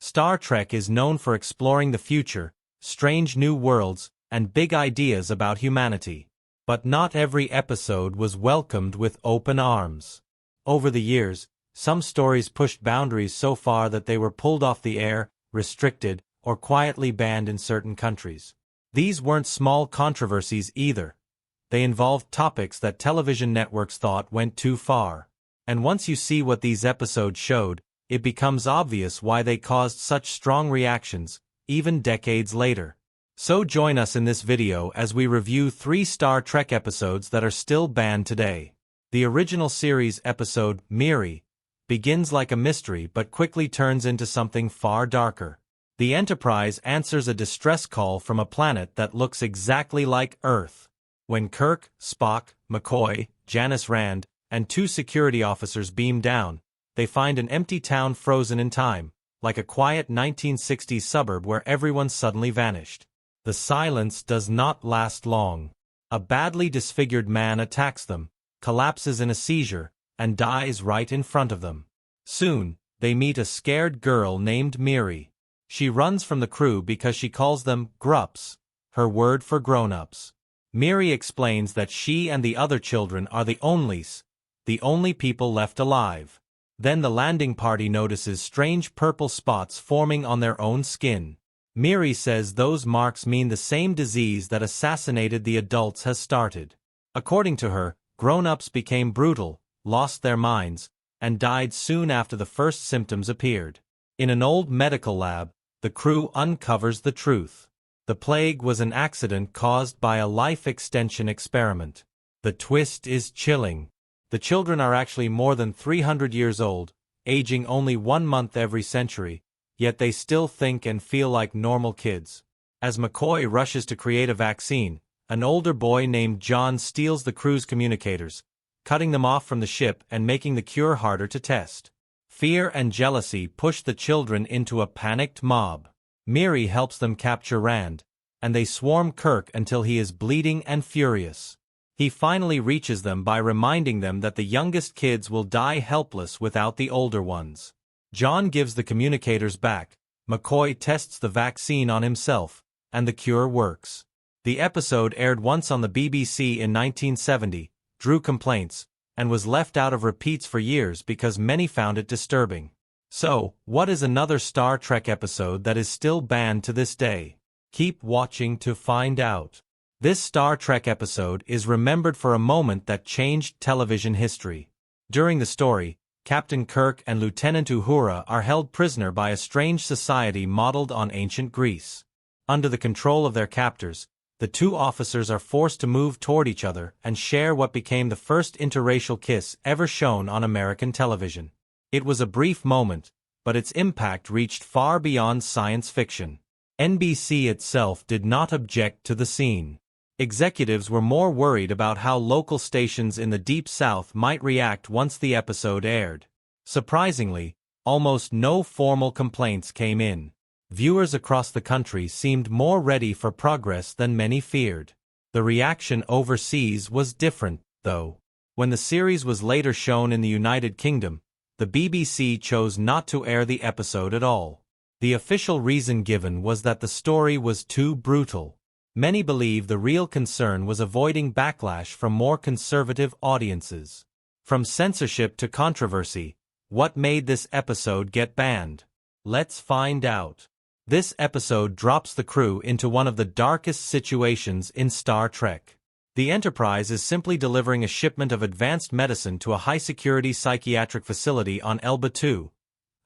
Star Trek is known for exploring the future, strange new worlds, and big ideas about humanity. But not every episode was welcomed with open arms. Over the years, some stories pushed boundaries so far that they were pulled off the air, restricted, or quietly banned in certain countries. These weren't small controversies either. They involved topics that television networks thought went too far. And once you see what these episodes showed, it becomes obvious why they caused such strong reactions, even decades later. So join us in this video as we review 3 Star Trek episodes that are still banned today. The original series episode, Miri, begins like a mystery but quickly turns into something far darker. The Enterprise answers a distress call from a planet that looks exactly like Earth. When Kirk, Spock, McCoy, Janice Rand, and 2 security officers beam down, they find an empty town frozen in time, like a quiet 1960s suburb where everyone suddenly vanished. The silence does not last long. A badly disfigured man attacks them, collapses in a seizure, and dies right in front of them. Soon, they meet a scared girl named Miri. She runs from the crew because she calls them grups, her word for grown-ups. Miri explains that she and the other children are the only people left alive. Then the landing party notices strange purple spots forming on their own skin. Miri says those marks mean the same disease that assassinated the adults has started. According to her, grown-ups became brutal, lost their minds, and died soon after the first symptoms appeared. In an old medical lab, the crew uncovers the truth. The plague was an accident caused by a life extension experiment. The twist is chilling. The children are actually more than 300 years old, aging only 1 month every century, yet they still think and feel like normal kids. As McCoy rushes to create a vaccine, an older boy named John steals the crew's communicators, cutting them off from the ship and making the cure harder to test. Fear and jealousy push the children into a panicked mob. Miri helps them capture Rand, and they swarm Kirk until he is bleeding and furious. He finally reaches them by reminding them that the youngest kids will die helpless without the older ones. John gives the communicators back, McCoy tests the vaccine on himself, and the cure works. The episode aired once on the BBC in 1970, drew complaints, and was left out of repeats for years because many found it disturbing. So, what is another Star Trek episode that is still banned to this day? Keep watching to find out. This Star Trek episode is remembered for a moment that changed television history. During the story, Captain Kirk and Lieutenant Uhura are held prisoner by a strange society modeled on ancient Greece. Under the control of their captors, the 2 officers are forced to move toward each other and share what became the first interracial kiss ever shown on American television. It was a brief moment, but its impact reached far beyond science fiction. NBC itself did not object to the scene. Executives were more worried about how local stations in the Deep South might react once the episode aired. Surprisingly, almost no formal complaints came in. Viewers across the country seemed more ready for progress than many feared. The reaction overseas was different, though. When the series was later shown in the United Kingdom, the BBC chose not to air the episode at all. The official reason given was that the story was too brutal. Many believe the real concern was avoiding backlash from more conservative audiences. From censorship to controversy, what made this episode get banned? Let's find out. This episode drops the crew into one of the darkest situations in Star Trek. The Enterprise is simply delivering a shipment of advanced medicine to a high-security psychiatric facility on Elba II,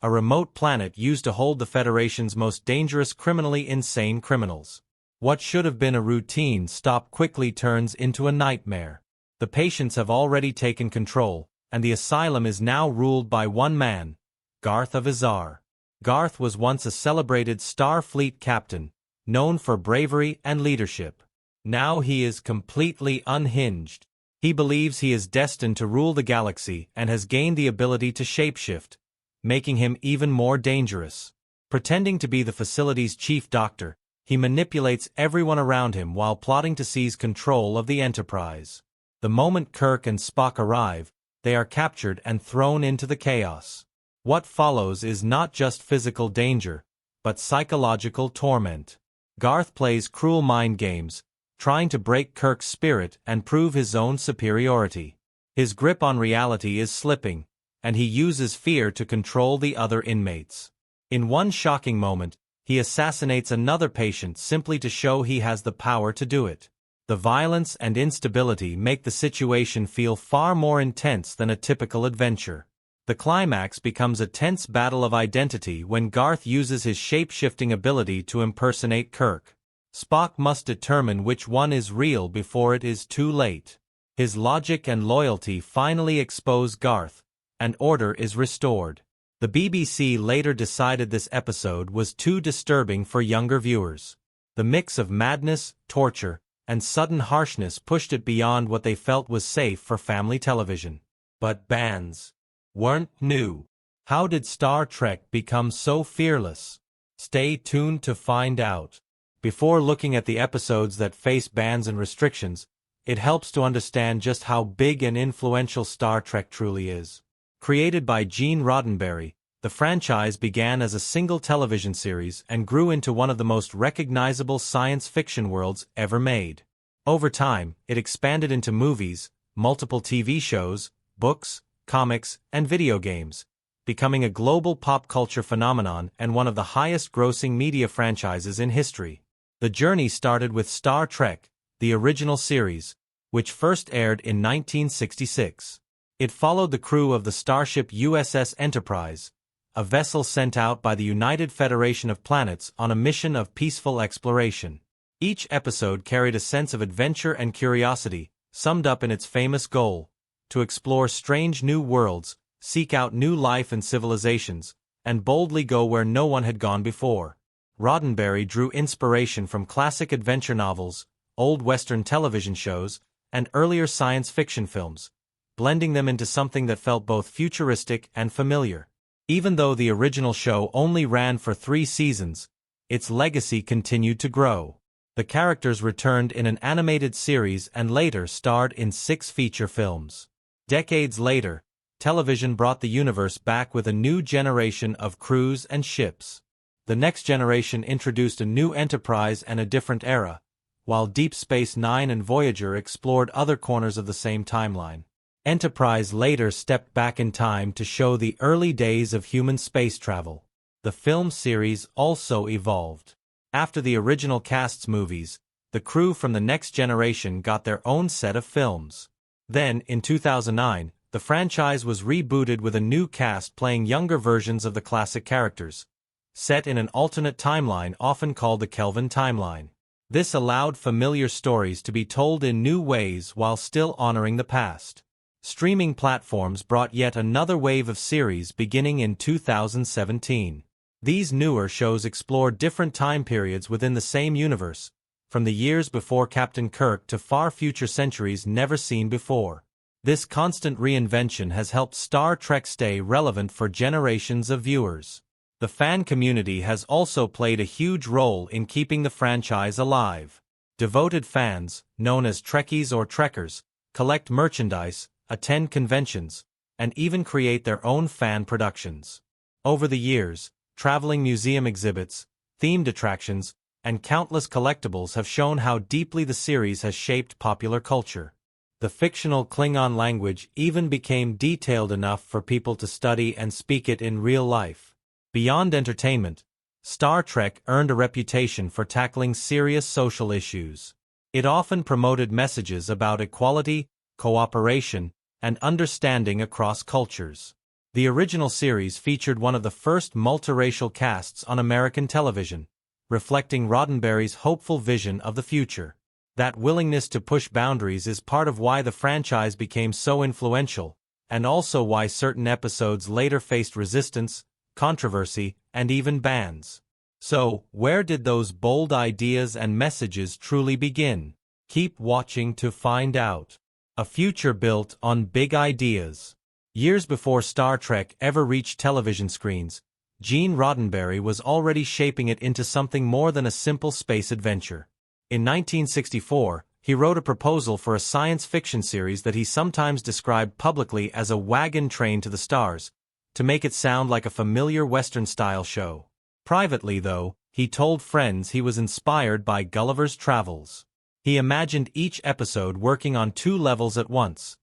a remote planet used to hold the Federation's most dangerous criminally insane criminals. What should have been a routine stop quickly turns into a nightmare. The patients have already taken control, and the asylum is now ruled by one man, Garth of Izar. Garth was once a celebrated Starfleet captain, known for bravery and leadership. Now he is completely unhinged. He believes he is destined to rule the galaxy and has gained the ability to shapeshift, making him even more dangerous. Pretending to be the facility's chief doctor, he manipulates everyone around him while plotting to seize control of the Enterprise. The moment Kirk and Spock arrive, they are captured and thrown into the chaos. What follows is not just physical danger, but psychological torment. Garth plays cruel mind games, trying to break Kirk's spirit and prove his own superiority. His grip on reality is slipping, and he uses fear to control the other inmates. In one shocking moment, he assassinates another patient simply to show he has the power to do it. The violence and instability make the situation feel far more intense than a typical adventure. The climax becomes a tense battle of identity when Garth uses his shape-shifting ability to impersonate Kirk. Spock must determine which one is real before it is too late. His logic and loyalty finally expose Garth, and order is restored. The BBC later decided this episode was too disturbing for younger viewers. The mix of madness, torture, and sudden harshness pushed it beyond what they felt was safe for family television. But bans weren't new. How did Star Trek become so fearless? Stay tuned to find out. Before looking at the episodes that face bans and restrictions, it helps to understand just how big and influential Star Trek truly is. Created by Gene Roddenberry, the franchise began as a single television series and grew into one of the most recognizable science fiction worlds ever made. Over time, it expanded into movies, multiple TV shows, books, comics, and video games, becoming a global pop culture phenomenon and one of the highest-grossing media franchises in history. The journey started with Star Trek, the original series, which first aired in 1966. It followed the crew of the starship USS Enterprise, a vessel sent out by the United Federation of Planets on a mission of peaceful exploration. Each episode carried a sense of adventure and curiosity, summed up in its famous goal: to explore strange new worlds, seek out new life and civilizations, and boldly go where no one had gone before. Roddenberry drew inspiration from classic adventure novels, old Western television shows, and earlier science fiction films, blending them into something that felt both futuristic and familiar. Even though the original show only ran for 3 seasons, its legacy continued to grow. The characters returned in an animated series and later starred in 6 feature films. Decades later, television brought the universe back with a new generation of crews and ships. The next generation introduced a new Enterprise and a different era, while Deep Space Nine and Voyager explored other corners of the same timeline. Enterprise later stepped back in time to show the early days of human space travel. The film series also evolved. After the original cast's movies, the crew from the next generation got their own set of films. Then, in 2009, the franchise was rebooted with a new cast playing younger versions of the classic characters, set in an alternate timeline often called the Kelvin timeline. This allowed familiar stories to be told in new ways while still honoring the past. Streaming platforms brought yet another wave of series beginning in 2017. These newer shows explore different time periods within the same universe, from the years before Captain Kirk to far future centuries never seen before. This constant reinvention has helped Star Trek stay relevant for generations of viewers. The fan community has also played a huge role in keeping the franchise alive. Devoted fans, known as Trekkies or Trekkers, collect merchandise, attend conventions, and even create their own fan productions. Over the years, traveling museum exhibits, themed attractions, and countless collectibles have shown how deeply the series has shaped popular culture. The fictional Klingon language even became detailed enough for people to study and speak it in real life. Beyond entertainment, Star Trek earned a reputation for tackling serious social issues. It often promoted messages about equality, cooperation, and understanding across cultures. The original series featured one of the first multiracial casts on American television, reflecting Roddenberry's hopeful vision of the future. That willingness to push boundaries is part of why the franchise became so influential, and also why certain episodes later faced resistance, controversy, and even bans. So, where did those bold ideas and messages truly begin? Keep watching to find out. A future built on big ideas. Years before Star Trek ever reached television screens, Gene Roddenberry was already shaping it into something more than a simple space adventure. In 1964, he wrote a proposal for a science fiction series that he sometimes described publicly as a wagon train to the stars, to make it sound like a familiar Western-style show. Privately, though, he told friends he was inspired by Gulliver's Travels. He imagined each episode working on two levels at once: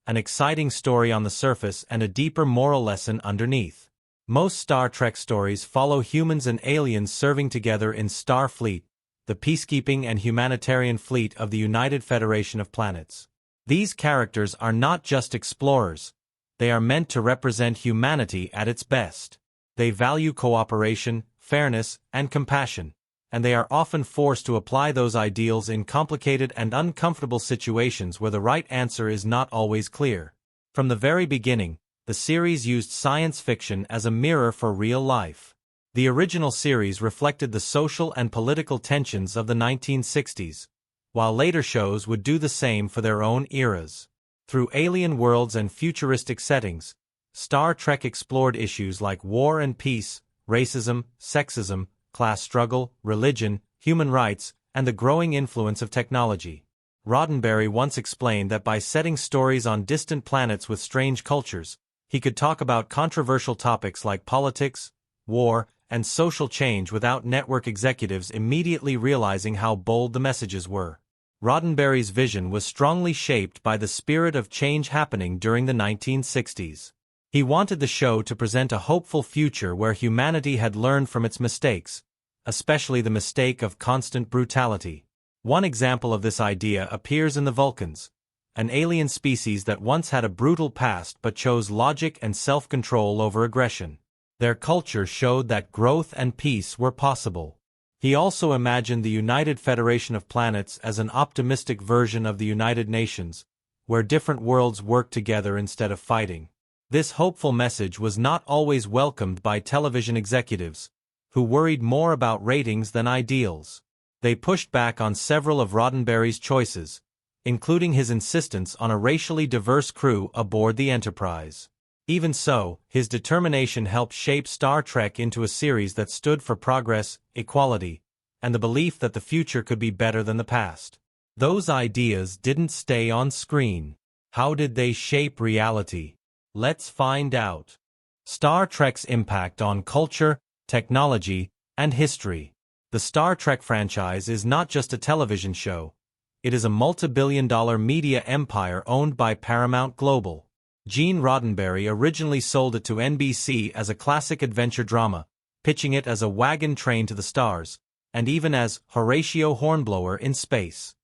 an exciting story on the surface and a deeper moral lesson underneath. Most Star Trek stories follow humans and aliens serving together in Starfleet, the peacekeeping and humanitarian fleet of the United Federation of Planets. These characters are not just explorers. They are meant to represent humanity at its best. They value cooperation, fairness, and compassion, and they are often forced to apply those ideals in complicated and uncomfortable situations where the right answer is not always clear. From the very beginning, the series used science fiction as a mirror for real life. The original series reflected the social and political tensions of the 1960s, while later shows would do the same for their own eras. Through alien worlds and futuristic settings, Star Trek explored issues like war and peace, racism, sexism, class struggle, religion, human rights, and the growing influence of technology. Roddenberry once explained that by setting stories on distant planets with strange cultures, he could talk about controversial topics like politics, war, and social change without network executives immediately realizing how bold the messages were. Roddenberry's vision was strongly shaped by the spirit of change happening during the 1960s. He wanted the show to present a hopeful future where humanity had learned from its mistakes, especially the mistake of constant brutality. One example of this idea appears in the Vulcans, an alien species that once had a brutal past but chose logic and self-control over aggression. Their culture showed that growth and peace were possible. He also imagined the United Federation of Planets as an optimistic version of the United Nations, where different worlds work together instead of fighting. This hopeful message was not always welcomed by television executives, who worried more about ratings than ideals. They pushed back on several of Roddenberry's choices, including his insistence on a racially diverse crew aboard the Enterprise. Even so, his determination helped shape Star Trek into a series that stood for progress, equality, and the belief that the future could be better than the past. Those ideas didn't stay on screen. How did they shape reality? Let's find out. Star Trek's impact on culture, technology, and history. The Star Trek franchise is not just a television show. It is a multi-billion-dollar media empire owned by Paramount Global. Gene Roddenberry originally sold it to NBC as a classic adventure drama, pitching it as a wagon train to the stars, and even as Horatio Hornblower in space.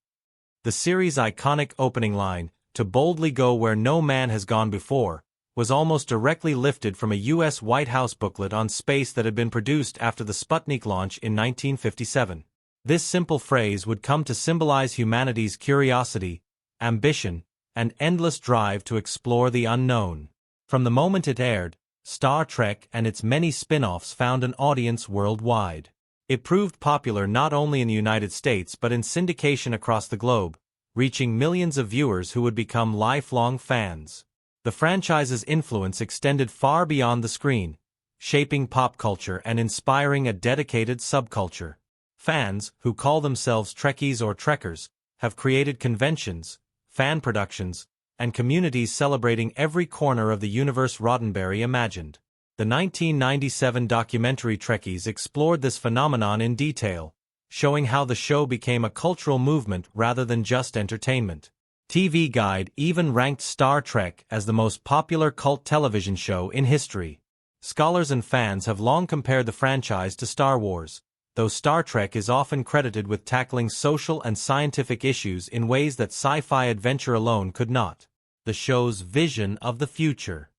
The series' iconic opening line, "To boldly go where no man has gone before," was almost directly lifted from a U.S. White House booklet on space that had been produced after the Sputnik launch in 1957. This simple phrase would come to symbolize humanity's curiosity, ambition, and endless drive to explore the unknown. From the moment it aired, Star Trek and its many spin-offs found an audience worldwide. It proved popular not only in the United States but in syndication across the globe, reaching millions of viewers who would become lifelong fans. The franchise's influence extended far beyond the screen, shaping pop culture and inspiring a dedicated subculture. Fans, who call themselves Trekkies or Trekkers, have created conventions, fan productions, and communities celebrating every corner of the universe Roddenberry imagined. The 1997 documentary Trekkies explored this phenomenon in detail, showing how the show became a cultural movement rather than just entertainment. TV Guide even ranked Star Trek as the most popular cult television show in history. Scholars and fans have long compared the franchise to Star Wars, though Star Trek is often credited with tackling social and scientific issues in ways that sci-fi adventure alone could not. The show's vision of the future.